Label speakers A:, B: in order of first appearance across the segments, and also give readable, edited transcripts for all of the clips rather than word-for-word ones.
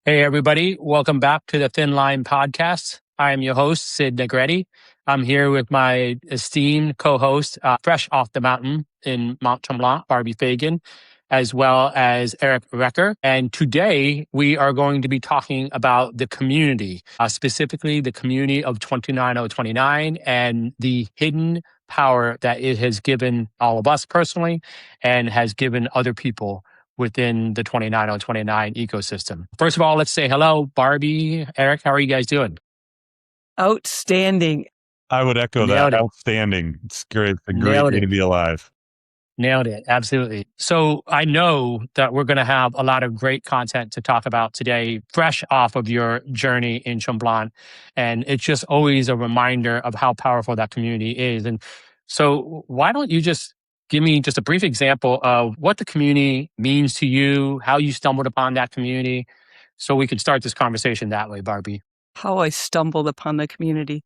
A: Hey, everybody. Welcome back to the Thin Line Podcast. I am your host, Sidd Negretti. I'm here with my esteemed co-host, fresh off the mountain in Mount Tremblant, Barbee Fagan, as well as Eric Recker. And today we are going to be talking about the community, specifically the community of 29029 and the hidden power that it has given all of us personally and has given other people within the 29029 ecosystem. First of all, let's say hello, Barbee, Eric. How are you guys doing?
B: Outstanding.
C: I would echo
A: Nailed
C: that.
A: it.
C: Outstanding. It's great. It's a great
A: Nailed
C: day
A: it.
C: to be alive.
A: Nailed it. Absolutely. So I know that we're going to have a lot of great content to talk about today, fresh off of your journey in Tremblant. And it's just always a reminder of how powerful that community is. And so why don't you just give me just a brief example of what the community means to you, how you stumbled upon that community, so we could start this conversation that way, Barbee.
B: How I stumbled upon the community.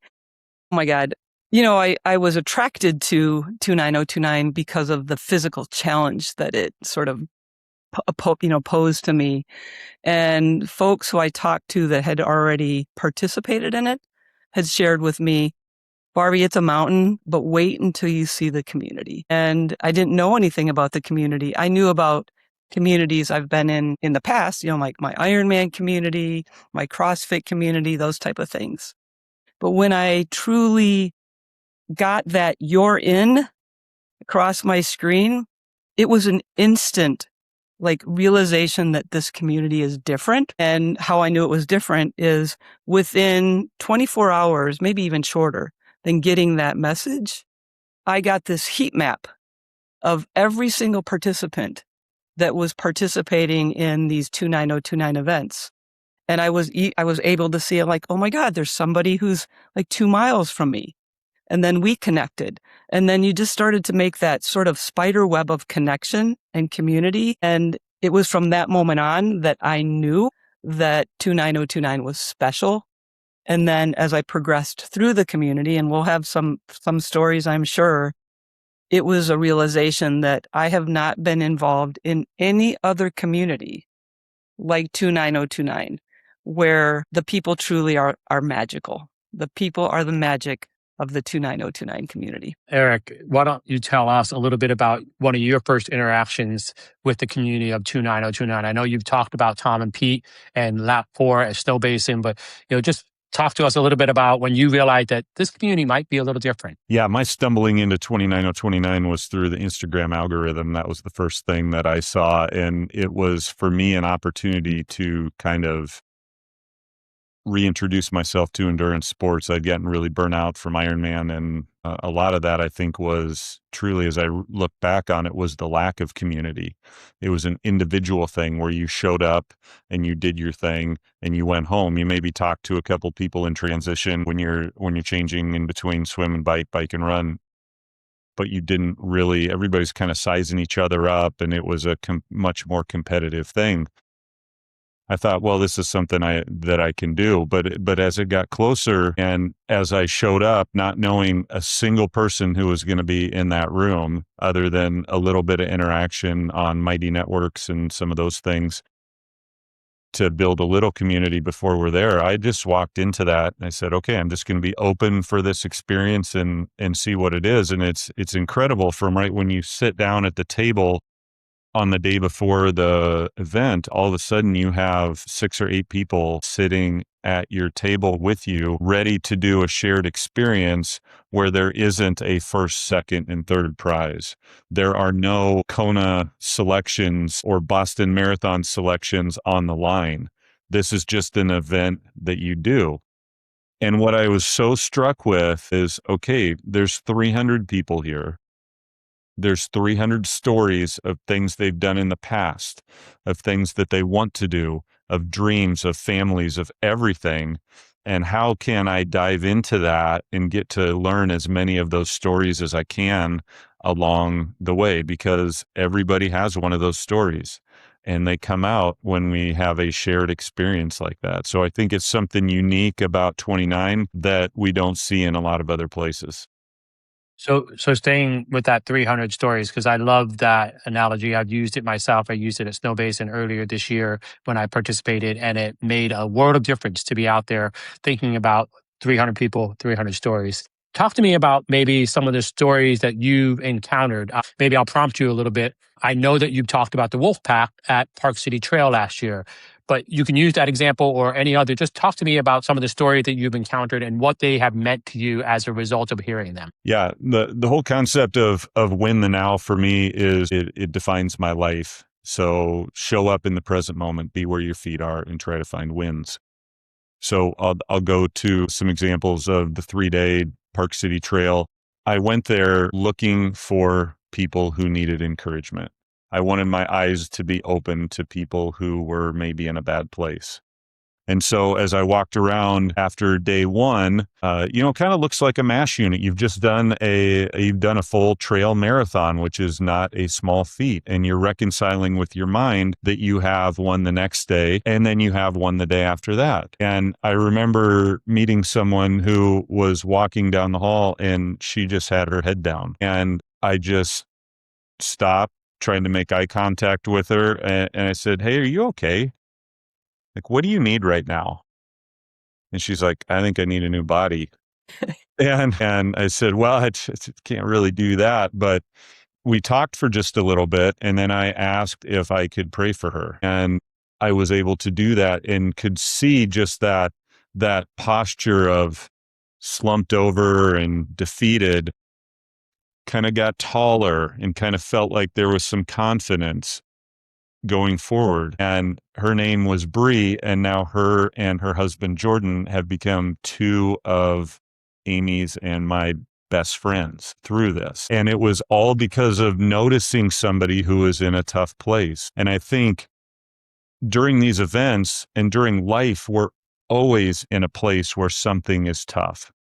B: Oh my God. I was attracted to 29029 because of the physical challenge that it sort of posed to me. And folks who I talked to that had already participated in it had shared with me, Barbee, it's a mountain, but wait until you see the community. And I didn't know anything about the community. I knew about communities I've been in the past, like my Ironman community, my CrossFit community, those type of things. But when I truly got that "you're in" across my screen, it was an instant realization that this community is different. And how I knew it was different is within 24 hours, maybe even shorter than getting that message, I got this heat map of every single participant that was participating in these 29029 events. And I was able to see it oh my God, there's somebody who's 2 miles from me. And then we connected. And then you just started to make that sort of spider web of connection and community. And it was from that moment on that I knew that 29029 was special. And then as I progressed through the community, and we'll have some stories, I'm sure, it was a realization that I have not been involved in any other community like 29029, where the people truly are magical. The people are the magic of the 29029 community.
A: Eric, why don't you tell us a little bit about one of your first interactions with the community of 29029? I know you've talked about Tom and Pete and Lap 4 at Stowe Basin, but just talk to us a little bit about when you realized that this community might be a little different.
C: Yeah, my stumbling into 29029 was through the Instagram algorithm. That was the first thing that I saw. And it was, for me, an opportunity to kind of reintroduce myself to endurance sports. I'd gotten really burnt out from Ironman, and a lot of that, I think, was truly, as I look back on it, was the lack of community. It was an individual thing where you showed up and you did your thing and you went home. You maybe talked to a couple people in transition when you're changing in between swim and bike and run, but you didn't really. Everybody's kind of sizing each other up, and it was a much more competitive thing. I thought, well, this is something that I can do. But as it got closer and as I showed up, not knowing a single person who was going to be in that room, other than a little bit of interaction on Mighty Networks and some of those things to build a little community before we're there, I just walked into that and I said, okay, I'm just going to be open for this experience and see what it is. And it's incredible from right when you sit down at the table on the day before the event, all of a sudden you have 6 or 8 people sitting at your table with you, ready to do a shared experience where there isn't a first, second, and third prize. There are no Kona selections or Boston Marathon selections on the line. This is just an event that you do. And what I was so struck with is, okay, there's 300 people here. There's 300 stories of things they've done in the past, of things that they want to do, of dreams, of families, of everything. And how can I dive into that and get to learn as many of those stories as I can along the way? Because everybody has one of those stories, and they come out when we have a shared experience like that. So I think it's something unique about 29 that we don't see in a lot of other places.
A: So staying with that 300 stories, because I love that analogy. I've used it myself. I used it at Snow Basin earlier this year when I participated, and it made a world of difference to be out there thinking about 300 people, 300 stories. Talk to me about maybe some of the stories that you've encountered. Maybe I'll prompt you a little bit. I know that you've talked about the wolf pack at Park City Trail last year, but you can use that example or any other. Just talk to me about some of the stories that you've encountered and what they have meant to you as a result of hearing them.
C: Yeah, the whole concept of win the now for me is it defines my life. So show up in the present moment, be where your feet are, and try to find wins. So I'll go to some examples of the 3-day Park City Trail. I went there looking for people who needed encouragement. I wanted my eyes to be open to people who were maybe in a bad place. And so as I walked around after day one, it kind of looks like a MASH unit. You've done a full trail marathon, which is not a small feat. And you're reconciling with your mind that you have one the next day and then you have one the day after that. And I remember meeting someone who was walking down the hall and she just had her head down. And I just stopped trying to make eye contact with her. And I said, "Hey, are you okay? Like, what do you need right now?" And she's like, "I think I need a new body." and I said, "Well, I can't really do that." But we talked for just a little bit. And then I asked if I could pray for her. And I was able to do that and could see just that posture of slumped over and defeated kind of got taller and kind of felt like there was some confidence going forward. And her name was Bree, and now her and her husband Jordan have become two of Amy's and my best friends through this. And it was all because of noticing somebody who was in a tough place. And I think during these events and during life, we're always in a place where something is tough.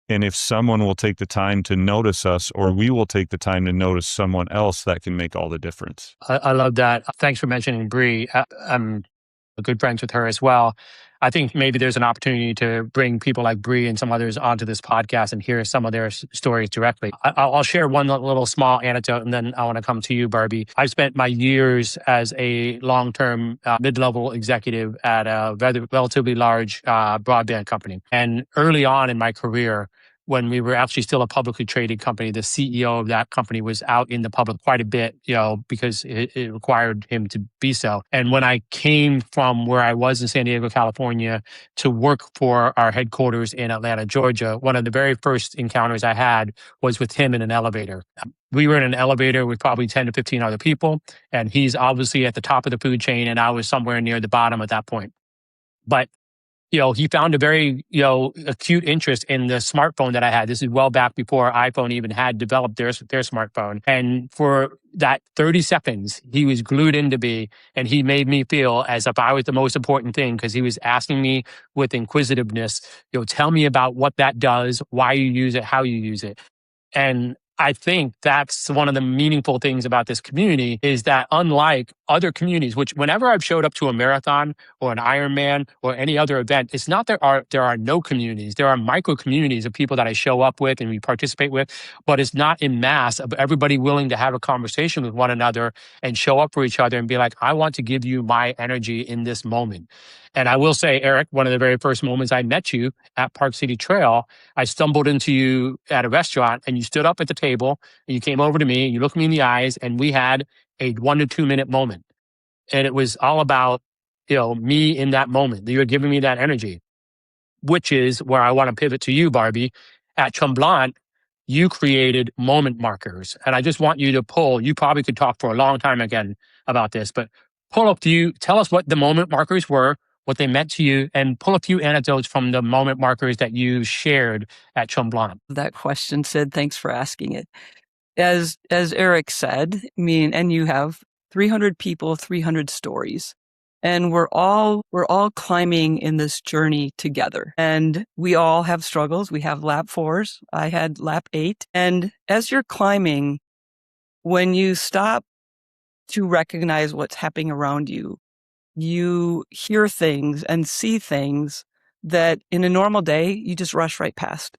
C: And if someone will take the time to notice us, or we will take the time to notice someone else, that can make all the difference.
A: I love that. Thanks for mentioning Bree. I'm good friends with her as well. I think maybe there's an opportunity to bring people like Bree and some others onto this podcast and hear some of their stories directly. I'll share one little small anecdote, and then I want to come to you, Barbee. I've spent my years as a long-term mid-level executive at a relatively large broadband company. And early on in my career, when we were actually still a publicly traded company, the CEO of that company was out in the public quite a bit, because it required him to be so. And when I came from where I was in San Diego, California, to work for our headquarters in Atlanta, Georgia, one of the very first encounters I had was with him in an elevator. We were in an elevator with probably 10 to 15 other people, and he's obviously at the top of the food chain, and I was somewhere near the bottom at that point. But he found a very, acute interest in the smartphone that I had. This is well back before iPhone even had developed their smartphone. And for that 30 seconds, he was glued into me, and he made me feel as if I was the most important thing, because he was asking me with inquisitiveness, tell me about what that does, why you use it, how you use it. And I think that's one of the meaningful things about this community, is that unlike other communities, which whenever I've showed up to a marathon or an Ironman or any other event, it's not there are no communities. There are micro communities of people that I show up with and we participate with, but it's not in mass of everybody willing to have a conversation with one another and show up for each other and be like, I want to give you my energy in this moment. And I will say, Eric, one of the very first moments I met you at Park City Trail, I stumbled into you at a restaurant and you stood up at the table and you came over to me and you looked me in the eyes and we had a 1 to 2 minute moment. And it was all about, me in that moment. You were giving me that energy, which is where I want to pivot to you, Barbee. At Tremblant, you created moment markers. And I just want you to you probably could talk for a long time again about this, but tell us what the moment markers were, what they meant to you, and pull a few anecdotes from the moment markers that you shared at Tremblant.
B: That question, Sid, thanks for asking it. As Eric said, and you have 300 people, 300 stories. And we're all climbing in this journey together. And we all have struggles. We have lap 4s. I had lap 8. And as you're climbing, when you stop to recognize what's happening around you, you hear things and see things that in a normal day, you just rush right past.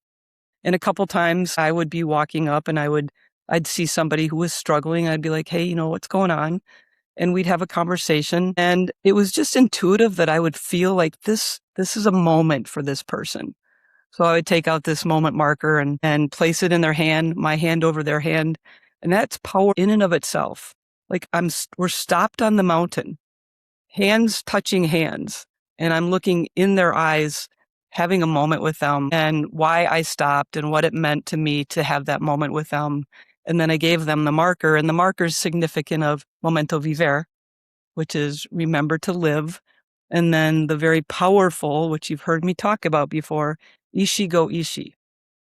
B: And a couple times I would be walking up and I'd see somebody who was struggling. I'd be like, hey, what's going on? And we'd have a conversation. And it was just intuitive that I would feel like this is a moment for this person. So I would take out this moment marker and place it in their hand, my hand over their hand. And that's power in and of itself. Like we're stopped on the mountain, hands touching hands. And I'm looking in their eyes, having a moment with them, and why I stopped and what it meant to me to have that moment with them. And then I gave them the marker, and the marker is significant of momento vivere, which is remember to live. And then the very powerful, which you've heard me talk about before, ishi go ishi,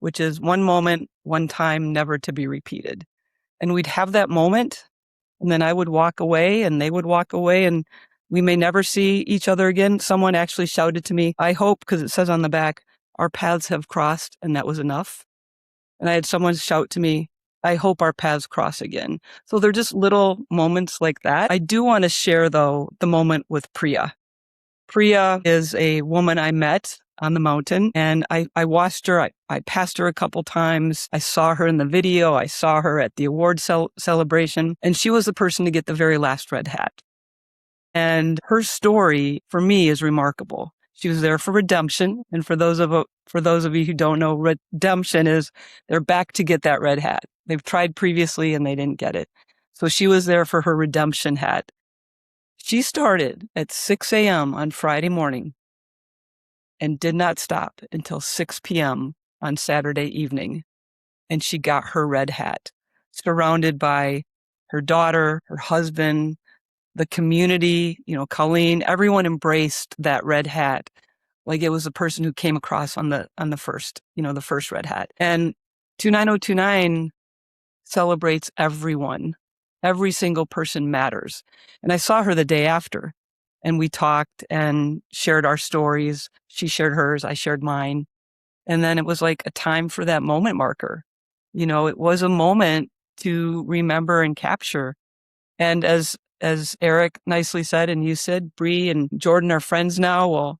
B: which is one moment, one time, never to be repeated. And we'd have that moment, and then I would walk away and they would walk away, and we may never see each other again. Someone actually shouted to me, I hope, because it says on the back, our paths have crossed, and that was enough. And I had someone shout to me, I hope our paths cross again. So they're just little moments like that. I do want to share, though, the moment with Priya. Priya is a woman I met on the mountain, and I watched her. I passed her a couple times. I saw her in the video. I saw her at the award celebration, and she was the person to get the very last red hat. And her story, for me, is remarkable. She was there for redemption. And for those of you who don't know, redemption is they're back to get that red hat. They've tried previously and they didn't get it. So she was there for her redemption hat. She started at 6 a.m. on Friday morning and did not stop until 6 p.m. on Saturday evening. And she got her red hat, surrounded by her daughter, her husband, the community, Colleen, everyone embraced that red hat. Like it was the person who came across on the first, the first red hat. And 29029 celebrates everyone. Every single person matters. And I saw her the day after, and we talked and shared our stories. She shared hers, I shared mine. And then it was like a time for that moment marker. It was a moment to remember and capture. And as Eric nicely said, and you said, Bree and Jordan are friends now. Well,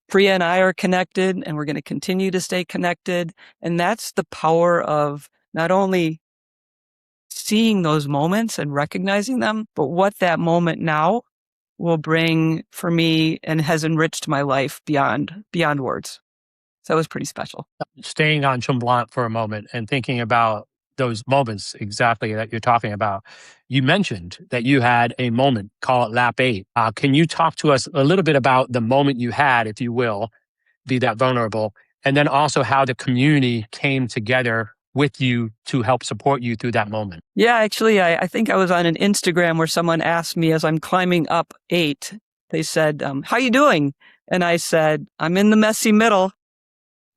B: Priya and I are connected, and we're going to continue to stay connected. And that's the power of not only seeing those moments and recognizing them, but what that moment now will bring for me and has enriched my life beyond words. So that was pretty special.
A: Staying on Tremblant for a moment and thinking about those moments exactly that you're talking about. You mentioned that you had a moment, call it lap 8. Can you talk to us a little bit about the moment you had, if you will, be that vulnerable, and then also how the community came together with you to help support you through that moment?
B: Yeah, actually, I think I was on an Instagram where someone asked me as I'm climbing up 8, they said, how you doing? And I said, I'm in the messy middle.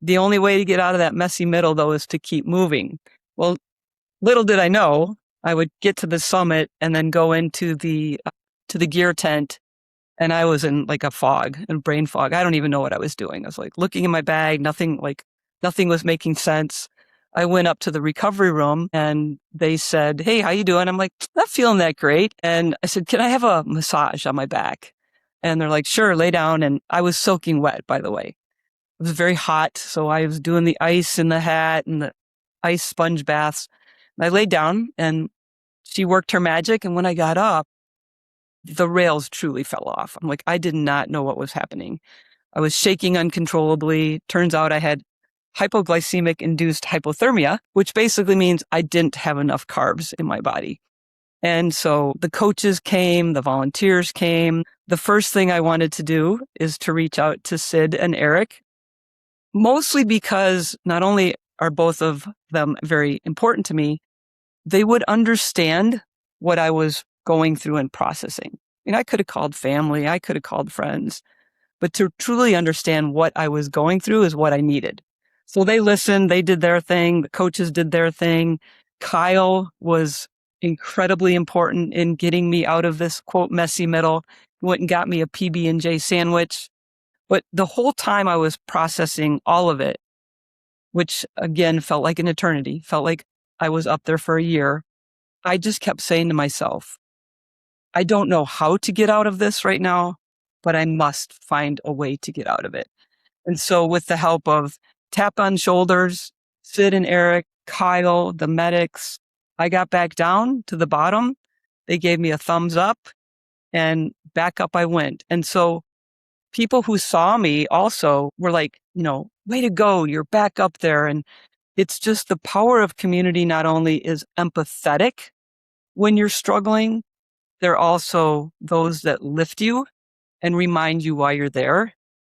B: The only way to get out of that messy middle, though, is to keep moving. Well, little did I know, I would get to the summit and then go into the gear tent, and I was in like a brain fog. I don't even know what I was doing. I was like looking in my bag, nothing was making sense. I went up to the recovery room and they said, hey, how you doing? I'm like, not feeling that great. And I said, can I have a massage on my back? And they're like, sure, lay down. And I was soaking wet, by the way. It was very hot. So I was doing the ice in the hat and the ice sponge baths. And I laid down and she worked her magic. And when I got up, the rails truly fell off. I'm like, I did not know what was happening. I was shaking uncontrollably. Turns out I had hypoglycemic induced hypothermia, which basically means I didn't have enough carbs in my body. And so the coaches came, the volunteers came. The first thing I wanted to do is to reach out to Sidd and Eric, mostly because not only are both of them very important to me, they would understand what I was going through and processing. I could have called family, I could have called friends, but to truly understand what I was going through is what I needed. So they listened, they did their thing, the coaches did their thing. Kyle was incredibly important in getting me out of this, quote, messy middle. He went and got me a PB&J sandwich. But the whole time I was processing all of it, which again felt like an eternity, felt like I was up there for a year, I just kept saying to myself, I don't know how to get out of this right now, but I must find a way to get out of it. And so with the help of tap on shoulders, Sid and Eric, Kyle, the medics. I got back down to the bottom. They gave me a thumbs up and back up I went. And so people who saw me also were like, way to go, you're back up there. And it's just the power of community not only is empathetic when you're struggling, they're also those that lift you and remind you why you're there.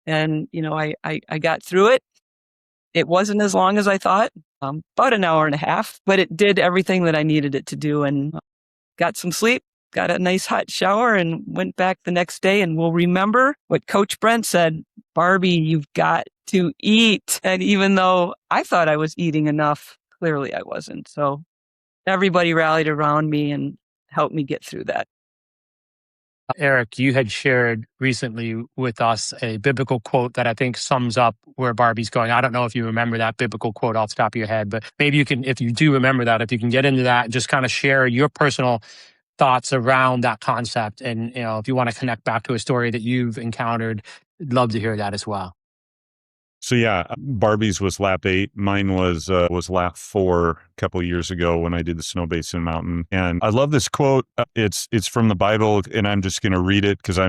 B: And, I got through it. It wasn't as long as I thought, about an hour and a half, but it did everything that I needed it to do, and got some sleep, got a nice hot shower, and went back the next day. And we'll remember what Coach Brent said, Barbie, you've got to eat. And even though I thought I was eating enough, clearly I wasn't. So everybody rallied around me and helped me get through that.
A: Eric, you had shared recently with us a biblical quote that I think sums up where Barbie's going. I don't know if you remember that biblical quote off the top of your head, but maybe you can, if you do remember that, if you can get into that and just kind of share your personal thoughts around that concept. And, if you want to connect back to a story that you've encountered, I'd love to hear that as well.
C: So yeah, Barbie's was lap 8. Mine was lap 4 a couple of years ago when I did the Snow Basin Mountain. And I love this quote. It's from the Bible, and I'm just going to read it because I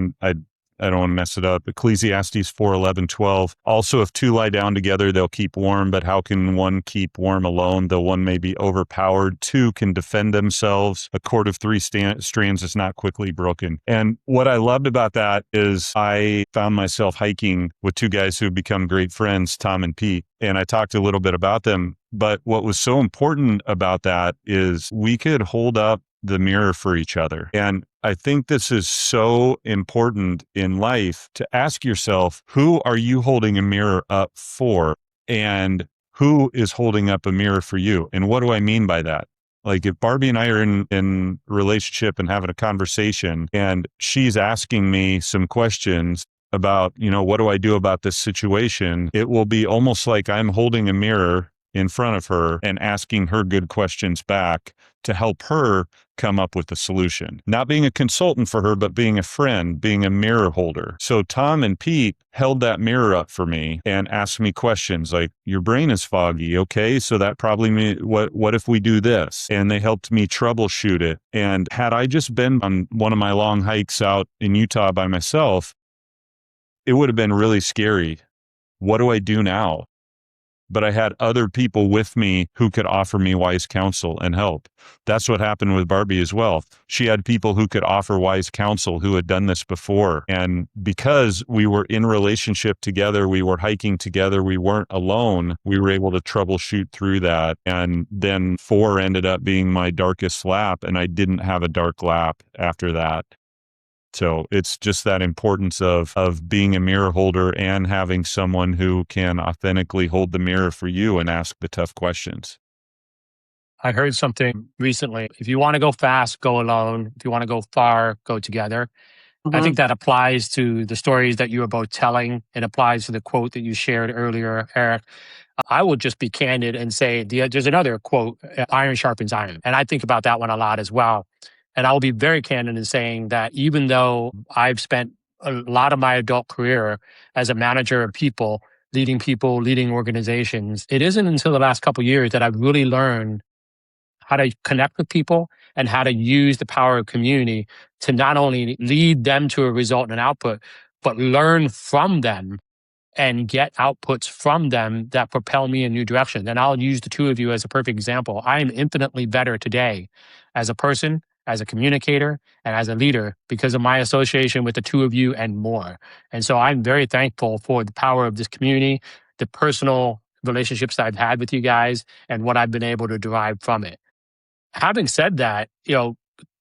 C: don't want to mess it up. Ecclesiastes 4:11-12. Also, if two lie down together, they'll keep warm. But how can one keep warm alone? Though one may be overpowered, two can defend themselves. A cord of 3 strands is not quickly broken. And what I loved about that is I found myself hiking with 2 guys who have become great friends, Tom and Pete. And I talked a little bit about them. But what was so important about that is we could hold up the mirror for each other. And I think this is so important in life to ask yourself, who are you holding a mirror up for? And who is holding up a mirror for you? And what do I mean by that? Like if Barbie and I are in relationship and having a conversation and she's asking me some questions about, what do I do about this situation? It will be almost like I'm holding a mirror in front of her and asking her good questions back to help her come up with a solution. Not being a consultant for her, but being a friend, being a mirror holder. So Tom and Pete held that mirror up for me and asked me questions like, your brain is foggy. Okay. So that probably means what if we do this? And they helped me troubleshoot it. And had I just been on one of my long hikes out in Utah by myself, it would have been really scary. What do I do now? But I had other people with me who could offer me wise counsel and help. That's what happened with Barbie as well. She had people who could offer wise counsel who had done this before. And because we were in relationship together, we were hiking together, we weren't alone, we were able to troubleshoot through that. And then 4 ended up being my darkest lap, and I didn't have a dark lap after that. So it's just that importance of being a mirror holder and having someone who can authentically hold the mirror for you and ask the tough questions.
A: I heard something recently. If you want to go fast, go alone. If you want to go far, go together.
B: Mm-hmm.
A: I think that applies to the stories that you were both telling. It applies to the quote that you shared earlier, Eric. I will just be candid and say there's another quote, iron sharpens iron. And I think about that one a lot as well. And I will be very candid in saying that even though I've spent a lot of my adult career as a manager of people, leading organizations, it isn't until the last couple of years that I've really learned how to connect with people and how to use the power of community to not only lead them to a result and an output, but learn from them and get outputs from them that propel me in new directions. And I'll use the 2 of you as a perfect example. I am infinitely better today as a person, as a communicator, and as a leader because of my association with the 2 of you and more. And so I'm very thankful for the power of this community, the personal relationships that I've had with you guys, and what I've been able to derive from it. Having said that,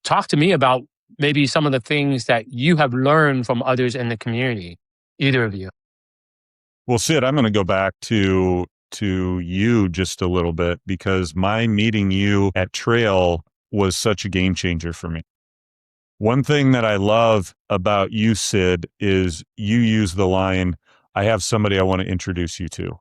A: talk to me about maybe some of the things that you have learned from others in the community, either of you.
C: Well, Sid, I'm going to go back to you just a little bit because my meeting you at Trail was such a game changer for me. One thing that I love about you, Sid, is you use the line, I have somebody I want to introduce you to.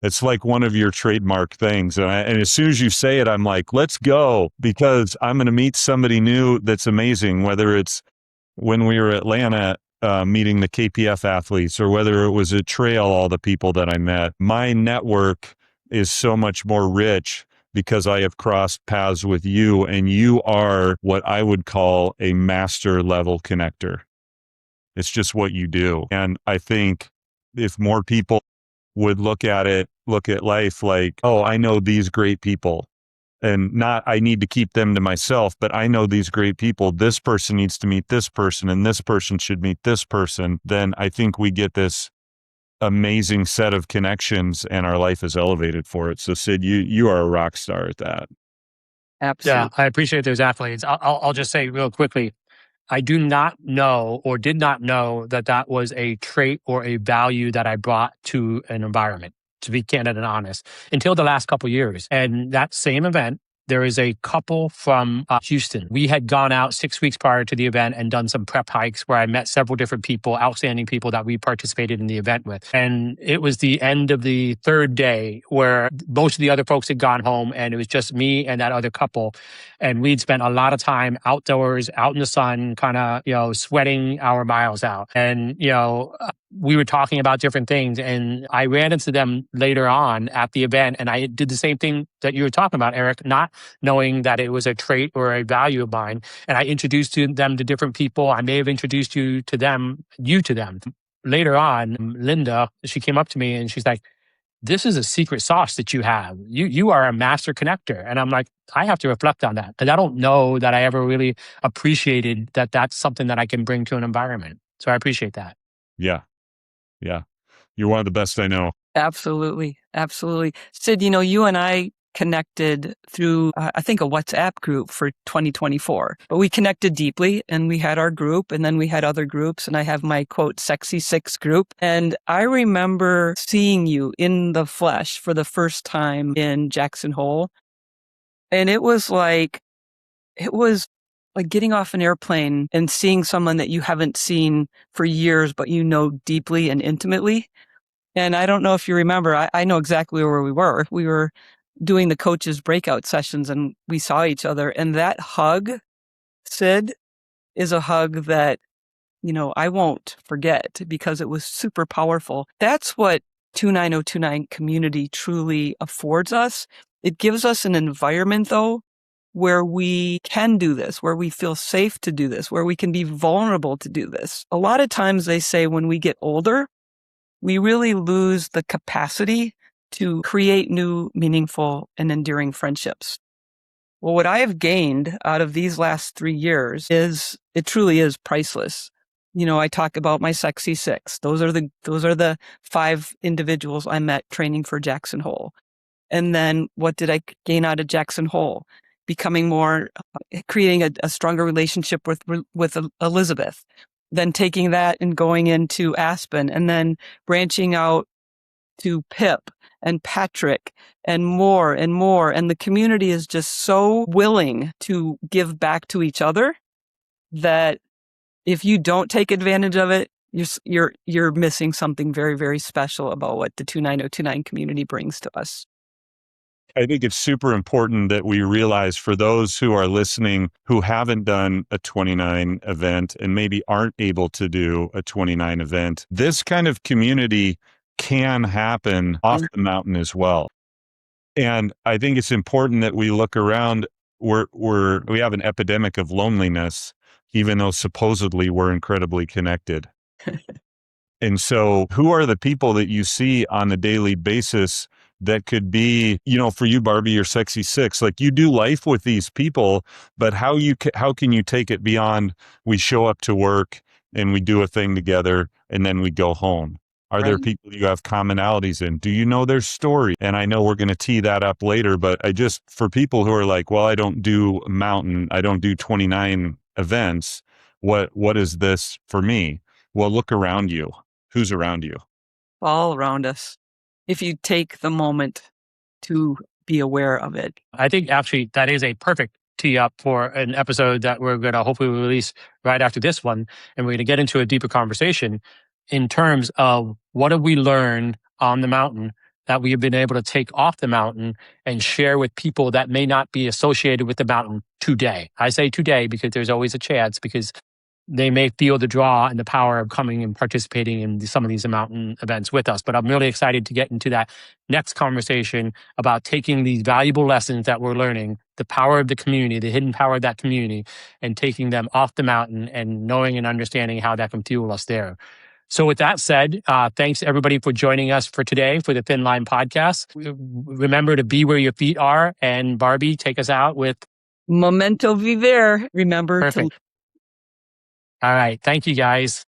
C: It's like one of your trademark things. And as soon as you say it, I'm like, let's go, because I'm going to meet somebody new that's amazing, whether it's when we were at Atlanta meeting the KPF athletes or whether it was at Trail, all the people that I met. My network is so much more rich because I have crossed paths with you, and you are what I would call a master level connector. It's just what you do. And I think if more people would look at life like, oh, I know these great people, and not, I need to keep them to myself, but I know these great people. This person needs to meet this person, and this person should meet this person. Then I think we get this amazing set of connections, and our life is elevated for it. So Sid, you are a rock star at that.
B: Absolutely.
A: Yeah, I appreciate those accolades. I'll just say real quickly, I do not know or did not know that that was a trait or a value that I brought to an environment, to be candid and honest, until the last couple of years. And that same event, there is a couple from Houston. We had gone out 6 weeks prior to the event and done some prep hikes where I met several different people, outstanding people that we participated in the event with. And it was the end of the third day where most of the other folks had gone home, and it was just me and that other couple. And we'd spent a lot of time outdoors, out in the sun, kind of, sweating our miles out. And, we were talking about different things, and I ran into them later on at the event, and I did the same thing that you were talking about, Eric, not knowing that it was a trait or a value of mine. And I introduced them to different people. I may have introduced you to them. Later on, Linda, she came up to me and she's like, this is a secret sauce that you have. You are a master connector. And I'm like, I have to reflect on that, because I don't know that I ever really appreciated that that's something that I can bring to an environment. So I appreciate that.
C: Yeah. Yeah. You're one of the best I know.
B: Absolutely. Absolutely. Sid, you and I connected through, I think, a WhatsApp group for 2024. But we connected deeply, and we had our group, and then we had other groups, and I have my, quote, Sexy Six group. And I remember seeing you in the flesh for the first time in Jackson Hole. And it was like getting off an airplane and seeing someone that you haven't seen for years, but you know deeply and intimately. And I don't know if you remember, I know exactly where we were. We were doing the coaches breakout sessions, and we saw each other. And that hug, Sid, is a hug that, I won't forget, because it was super powerful. That's what 29029 community truly affords us. It gives us an environment, though, where we can do this, where we feel safe to do this, where we can be vulnerable to do this. A lot of times they say when we get older, we really lose the capacity to create new, meaningful, and enduring friendships. Well, what I have gained out of these last 3 years it truly is priceless. I talk about my Sexy Six. Those are the 5 individuals I met training for Jackson Hole. And then what did I gain out of Jackson Hole? Becoming more, creating a stronger relationship with Elizabeth, then taking that and going into Aspen, and then branching out to Pip and Patrick and more and more. And the community is just so willing to give back to each other that if you don't take advantage of it, you're missing something very, very special about what the 29029 community brings to us.
C: I think it's super important that we realize, for those who are listening who haven't done a 29 event and maybe aren't able to do a 29 event, this kind of community can happen off the mountain as well. And I think it's important that we look around. We have an epidemic of loneliness, even though supposedly we're incredibly connected. And so who are the people that you see on a daily basis that could be, for you, Barbee, your Sexy Six? Like, you do life with these people, but how can you take it beyond, we show up to work and we do a thing together and then we go home? Are there people you have commonalities in? Do you know their story? And I know we're going to tee that up later, but for people who are like, well, I don't do mountain, I don't do 29 events. What is this for me? Well, look around you. Who's around you?
B: All around us, if you take the moment to be aware of it.
A: I think actually that is a perfect tee up for an episode that we're going to hopefully release right after this one. And we're going to get into a deeper conversation in terms of what have we learned on the mountain that we have been able to take off the mountain and share with people that may not be associated with the mountain today. I say today because there's always a chance, because they may feel the draw and the power of coming and participating in some of these mountain events with us. But I'm really excited to get into that next conversation about taking these valuable lessons that we're learning, the power of the community, the hidden power of that community, and taking them off the mountain and knowing and understanding how that can fuel us there. So with that said, thanks everybody for joining us for today for the Thin Line Podcast. Remember to be where your feet are. And Barbee, take us out with
B: Memento Vivere. Remember
A: perfect. All right. Thank you, guys.